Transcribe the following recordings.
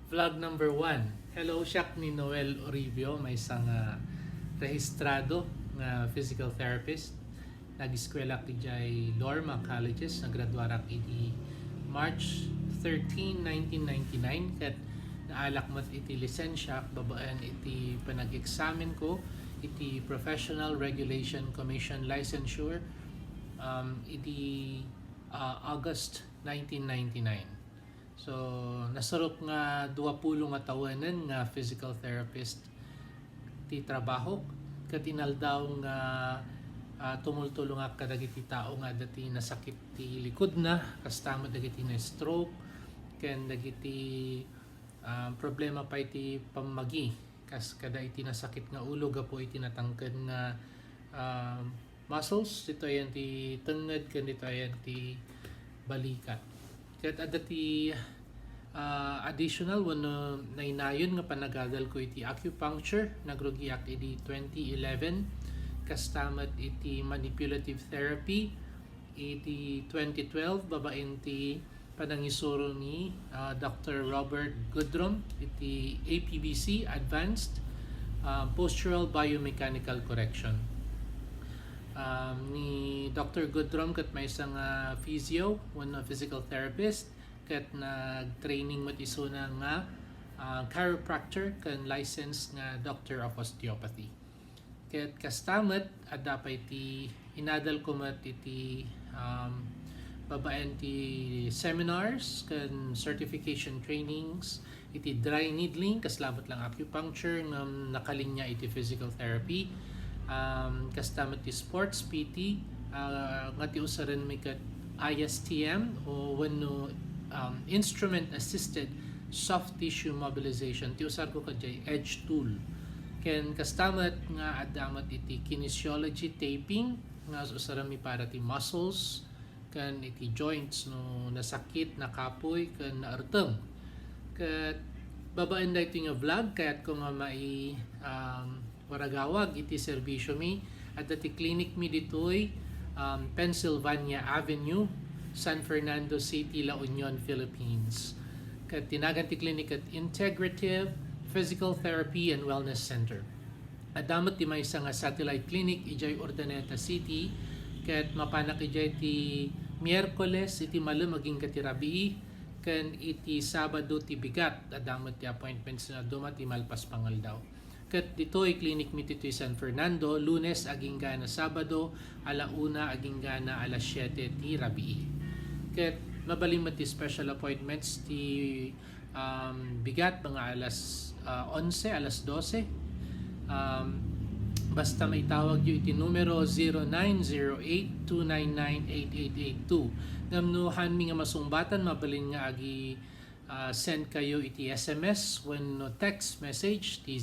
Vlog number 1. Hello, siya ni Noel Oribio, may isang rehistrado nga physical therapist. Nag-eskwela ki jay Lorma Colleges, naggraduara ki di March 13, 1999 kat naalak mat iti lisensya babaan iti panag-examen ko iti Professional Regulation Commission licensure iti August 1999. So, nasarok nga 20 nga tawanan nga physical therapist ti trabaho. Kat inaldaw nga tumultulo nga kadagiti tao nga dati nasakit ti likod na, kastama dagiti na stroke, ken dagiti problema pa iti pamagi. Kas kada iti nasakit nga ulo gapo iti natangkad nga muscles, dito ayan ti tenged, ken dito ayan ti balikat. Kat adati additional wano nainayon nga panagadal ko iti acupuncture, nagrugiak iti 2011, kastamat iti manipulative therapy iti 2012, babaen ti panangisuro ni Dr. Robert Goodrum iti APBC, Advanced Postural Biomechanical Correction. Ni Dr. Goodrum kat may isang physio, one physical therapist, kat nag-training mat iso na nga chiropractor kan license nga doctor of osteopathy. Kat kastamat at dapat iti inadal ko mat iti babaen ti seminars kan certification trainings iti dry needling, kaslamat lang acupuncture ng nakalinya iti physical therapy. Kastamat ti sports PT nga ti usaran may kat ISTM o wano instrument assisted soft tissue mobilization, ti usar ko kadjay edge tool. Ken kastamat nga adamat iti kinesiology taping nga usaran mi para ti muscles kan iti joints no nasakit, nakapoy ken naarteng. Ket babaan da iti nga vlog kayat ko nga mai waragawag iti serbisyo mi at iti clinic mi ditoy Pennsylvania Avenue, San Fernando City, La Union, Philippines. Kat tinagan ti clinic at Integrative Physical Therapy and Wellness Center. Adamat ti may nga satellite clinic ijay Urdaneta City, kat mapanak ijay ti Miyerkules iti malam maging katirabii, kan iti Sabado ti bigat adamat ti appointments na dumat ti malpas pangaldaw. Kat dito'y clinic mi dito'y San Fernando, Lunes aging gana Sabado, alauna aging gana alas 7 ti rabii. Kat mabaling ti special appointments ti bigat mga alas 11, alas 12. Basta may tawag yu iti numero 0908-299-8882. Ngamnuhan mi nga masumbatan, mabalin nga agi send kayo iti SMS when text message ti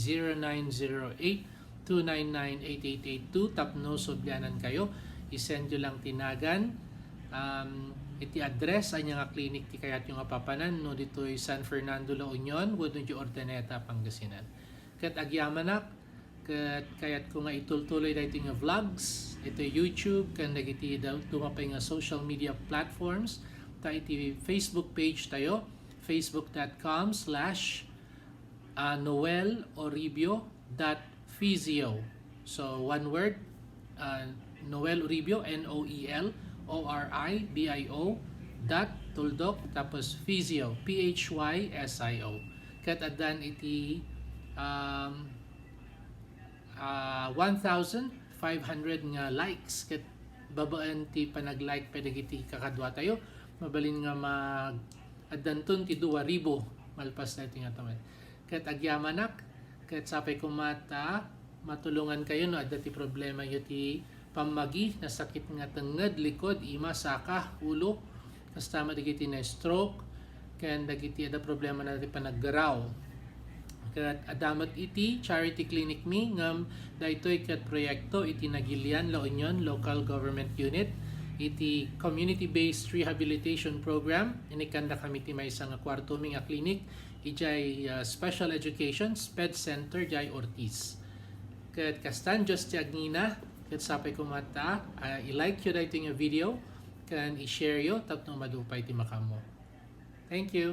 0908-299-8882. Tapno sudyanan kayo, isend nyo lang tinagan iti address anya nga clinic ti kayat yung apapanan no dito'y San Fernando, La Union, wano di Ordaneta, Pangasinan. Kat agyamanak, kat kayat ko nga itultuloy dahito nga vlogs, ito YouTube, kan nagiti tumapay nga social media platforms, ta iti Facebook page tayo, facebook.com/noeloribio.physio. So one word, Noel Oribio, NOELORIBIO tuldok tapos physio, PHYSIO. Kat adan iti 1,500 nga likes, kat babaan ti panag-like pedagiti kakadwa tayo, mabalin nga mag adanton ti 2,000 malpas na iti nga taman. Kat agyamanak, kat sapay kumata matulungan kayo no adda ti problema yu ti pamagi, nasakit nga tenged, likod, ima, saka, ulo, kastama dagiti na stroke, ken dagiti ada problema na ti panaggaraw. Kat adamat iti charity clinic mi ngam daytoy kat proyekto iti Nagilian, La Union Local Government Unit, iti community-based rehabilitation program. Inikanda kami ti may isang kwarto mi nga clinic ijay special education SPED Center jay Ortiz. Kat kastan Diyos ti agnina, kat sapay kumata, i-like yun dahito yung video, kan i-share yun, tapno madupay ti makamo. Thank you.